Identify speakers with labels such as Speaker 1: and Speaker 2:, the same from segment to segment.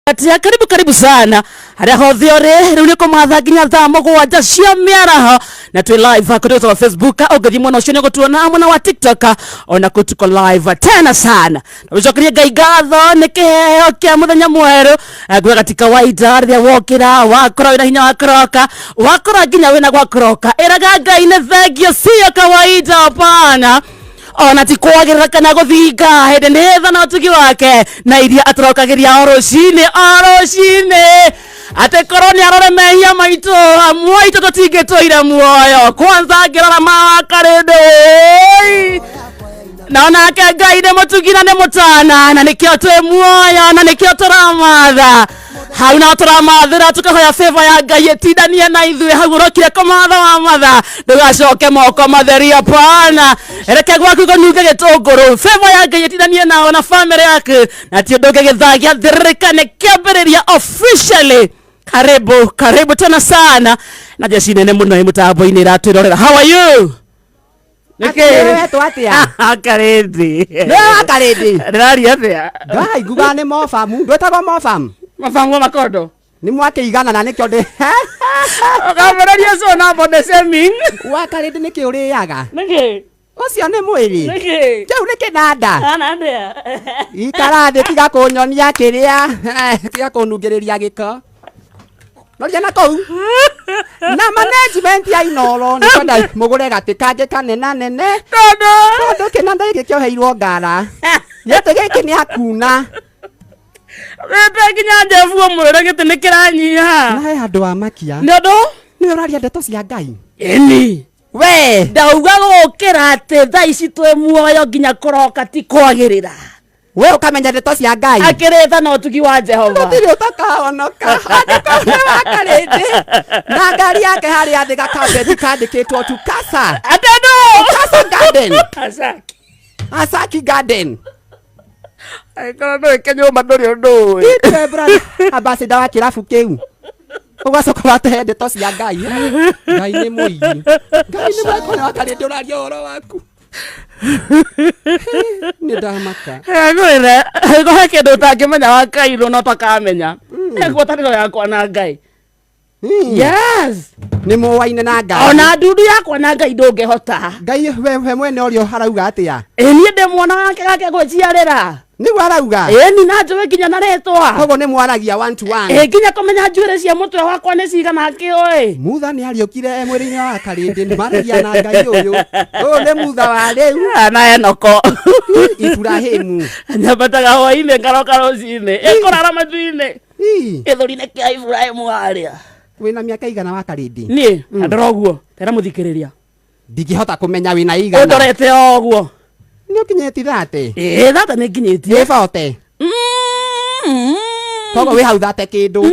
Speaker 1: Atia karibu sana haria hothe uri riu ni kumatha nginya thaa mugwanja cia miaraho na twi live kutoka Facebook ugathi mwana ucio ni gutuona mwana wa TikTok ona kutuko live tena sana na ucokeria ngai ngatho ni kiheo kia muthenya mweru gwa katika waida ria wokira wakora wina hinya wakoroka wakora nginya wina gwakoroka iraga ngai ne thengio cio kawaida hapana ona tikwagirira kana guthinga hende netha na utugi wake na iria atrokagiria oroshine ate koroni arore mehia maito amwaito tutingetwire muoyo kwanza ngirora makarende na nake ngai ne mutugina ne mutana na nikio twe muoyo na nikio turamatha hau na turamathira tukahoya favor ya ngai etidania na ithuĩ hagurokire komatha wa matha ndugacoke moko matheria pana reke gwaku gonuge gitunguru favor ya ngai etidania nao na family yake na ti nduge githagia thirikane kiambiriria officially karibu tena sana na jeshi nene muno mutambo-ini ratwirorera. How are you?
Speaker 2: Wewe tu atia
Speaker 1: akaredi ndari atia
Speaker 2: ngai nguga ni mofamu ndwetagwo mofamu
Speaker 1: mafango makondo
Speaker 2: ni mwake igana na nikyo ndi
Speaker 1: kameraria so na bode seming
Speaker 2: wakaredi niki uriaga
Speaker 1: niki
Speaker 2: ucio ni mwiri
Speaker 1: niki
Speaker 2: kiu niki nanda
Speaker 1: ana ndia
Speaker 2: ikarathi tiga kunyonia kiria tiga kunungiriria giko Noria na kou na management ya Inooro ni kwenda mugure gatikanje kanena nene todo kinanda giki kioheirwo ngara yete giki ni akuna
Speaker 1: Wewe kinya ndefu mwere gite ni kiranyiha
Speaker 2: na he andu amakia
Speaker 1: ndodo
Speaker 2: ni uraria ndeto cia ngai
Speaker 1: eni
Speaker 2: we
Speaker 1: ndauga gukira ati thaa ici twe muoyo nginya kuroka ti kwagirira
Speaker 2: we ukamenya ndeto cia ngai
Speaker 1: akiretha na utugi wa Jehova
Speaker 2: ndiri utakahonoka andiko wakarende na ngari yake hari athika kabeti kandikitwo tu kasa
Speaker 1: atendo
Speaker 2: kasa garden
Speaker 1: asaki
Speaker 2: garden
Speaker 1: ai kana no kenyo mandori ndo
Speaker 2: ite brother abasi dawa kirafu kiu ugacoka wate ndeto cia ngai ngai ni muigi ngai ni mwako wakarende uraria oro waku ni ndamaka
Speaker 1: ngwire go hake ndo tangimenya Wakairu no takamenya ngwataniro yakwa na ngai yes
Speaker 2: ni muwaine na ngai
Speaker 1: ona ndudu yakwa na ngai ndungehota
Speaker 2: ngai we mwene orio harauga atia
Speaker 1: ni ndi mwana wake gake gociarira
Speaker 2: ni warauga
Speaker 1: ni na njowe nginya na retwa
Speaker 2: kogo ni mwaragia 1 to 1
Speaker 1: nginya komenya njuire cia mutwe wakwa ni cigana akioi
Speaker 2: mutha ni ariokire mwiri-ini wa Karindi ni maragia na ngai uyu ni mutha wa riu
Speaker 1: na Enoko
Speaker 2: Ibrahimu
Speaker 1: nyambataga hwaine ngaroka rũcinĩ ĩkũrara matu-inĩ gĩthũri-inĩ kĩa Ibrahimu haria
Speaker 2: wina miaka igana wa Karindi
Speaker 1: niĩ ndoroguo tera mũthikĩrĩria
Speaker 2: ndingĩhota kumenya wina igana
Speaker 1: ndorete oguo
Speaker 2: ni ukinyeti thate
Speaker 1: thate nĩ nginyĩtie
Speaker 2: fote kogo wi hau thate kindu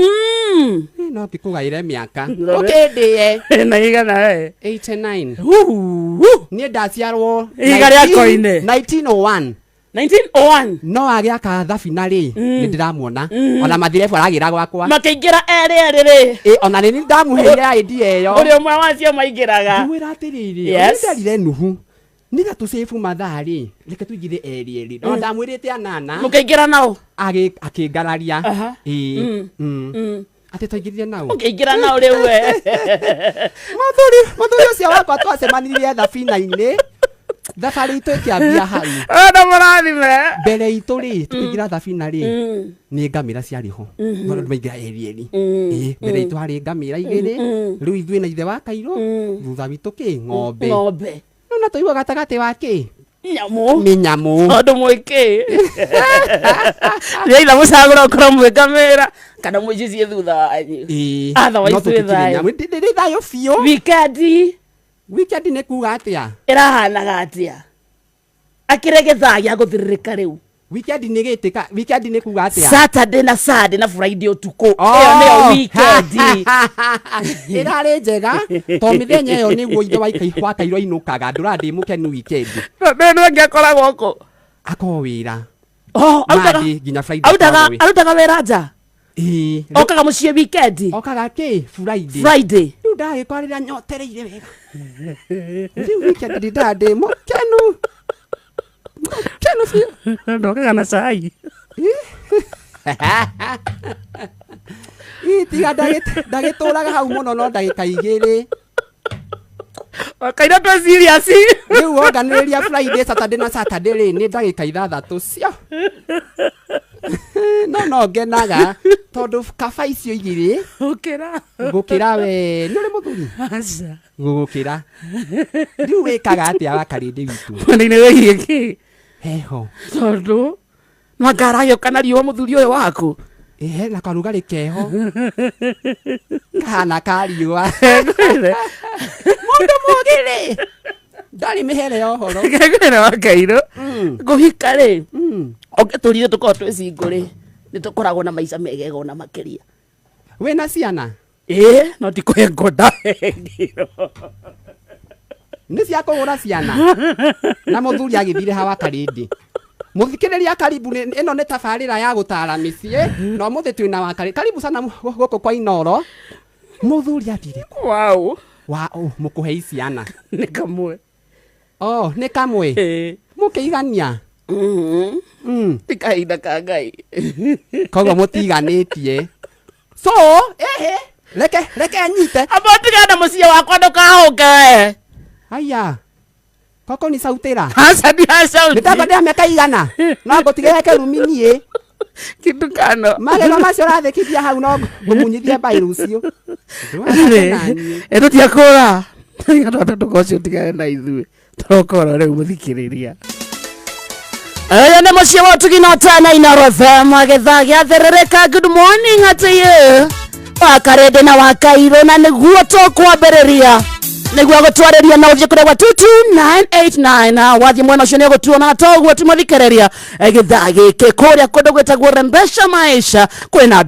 Speaker 2: no tikugaire miaka ukindie
Speaker 1: na igana
Speaker 2: 89 ni ndaciarwo
Speaker 1: iga rĩako-inĩ
Speaker 2: 1901 no agiaka thabina ri ni ndiramuona ona mathirebu aragira gwakwa
Speaker 1: makĩingĩra erĩ
Speaker 2: ona ni ndamuheire ID eyo
Speaker 1: ũrĩ ũmwe wacio maingĩraga
Speaker 2: mwira atiriri ndarire nuhu niga tusefu mathari reke tuigire erĩ no ndamwirite anana
Speaker 1: mũkĩingĩra nao
Speaker 2: akingararia ate toigirire nao
Speaker 1: mũkĩingĩra nao rĩu we
Speaker 2: muthuri ucio wakwa twacemanirie thabina-inĩ thabari itu ikiambia hau
Speaker 1: na mũrathime
Speaker 2: mbere itu ri tukigira thabina ri ni ngamira ciariho no maigira erĩ mbere itu hari ngamira igĩrĩ riu ithuĩ na ithe Wakairu thutha witũ ki ng'ombe no na toigwa gatagati wa ki nyamu
Speaker 1: andu mwiki ila musagura ukora mwekamera kana mwijizie thutha wanyu
Speaker 2: no tukitire thayo fio weekend ne kuga atia
Speaker 1: irahanaga atia akiregethagia guthiririka riu
Speaker 2: weekend ne kuga atia
Speaker 1: Saturday na Sunday na Friday utuko iyo niyo weekend
Speaker 2: irare njega to mithenya iyo niguo ithe Wakairu inukaga ndurandi mukenu weekend
Speaker 1: no ngekora goko
Speaker 2: ako wira
Speaker 1: autaga
Speaker 2: nginya Friday
Speaker 1: arutaga wera nja okaga mucie weekend
Speaker 2: okaga ki
Speaker 1: Friday
Speaker 2: riu ndagikwarira nyotereire wega riu weekend ndandi mukenu fio
Speaker 1: ndokaga na cai
Speaker 2: Itiga ndagitũraga hau mũno no ndagĩka 2
Speaker 1: Wakairu twa serious
Speaker 2: rĩu onganĩrĩria Friday Saturday na Saturday rĩ nĩ ndagĩka 6 cio no ngenaga tondũ kaba icio 2 gũkĩra we nĩ ũrĩ mũthuri
Speaker 1: aca
Speaker 2: gũgũkĩra rĩu wĩkaga atĩa Wakarĩndĩ witũ
Speaker 1: mwana-inĩ wĩgie kĩ
Speaker 2: heho
Speaker 1: tondũ nwakaragĩũka na riũa mũthuri ũyũ waku
Speaker 2: na karugarĩ keho kahana ka riũa mũndũ mũgĩrĩ ndarĩ mĩhere ya ũhoro
Speaker 1: ngegwĩra Wakairu ngũhika rĩ ũngĩtũrire tũkorwo twĩ single rĩ nĩ tũkoragwo na maica megega ona makĩria
Speaker 2: wĩna ciana
Speaker 1: no ti kwengo ndahengirwo
Speaker 2: nĩ cia kũgũra ciana na mũthuri agĩthire ha Wakarĩndĩ mũthikĩrĩria karibu ĩno nĩ tabarĩra ya gũtara mĩciĩ no mũthĩ twĩna Wakarĩndĩ karibu sana gũkũ kwa Inooro mũthuri athire mũkũhe ciana
Speaker 1: nĩ kamwe
Speaker 2: nĩ kamwe mũkĩigania
Speaker 1: ti kahinda ka Ngai
Speaker 2: koguo mũtiganĩtie so reke nyite
Speaker 1: amba tigana mũciĩ wakwa ndũkahũke
Speaker 2: aya koko ni sautĩra
Speaker 1: aca ndiacauti
Speaker 2: nĩtamba ndĩamĩaka igana no ngũtigĩre kĩrumi niĩ
Speaker 1: kĩndũ kano
Speaker 2: magego macio ũrathĩkithia hau no ngũmunyithie mbaĩ rũciũ
Speaker 1: tũtiakũra tũgatwata tũkocio tigane na ithuĩ tũrokora rĩu mũthikĩrĩria aya nĩ mũciĩ wa Ũtugi na Inooro FM gĩthaa gĩatherereka. Good morning to you Wakarĩndĩ na Wakairu na nĩguo tũkwambĩrĩria nĩguo gũtwarĩria na ũthiĩ kũrĩa gwa 22989 wathiĩ mwena ũcio nĩ ũgũtuona toguo tũmũthikĩrĩria gĩthaa gĩkĩ kũrĩa kũndũ gwĩtagwo Rembesha Maisha kwĩna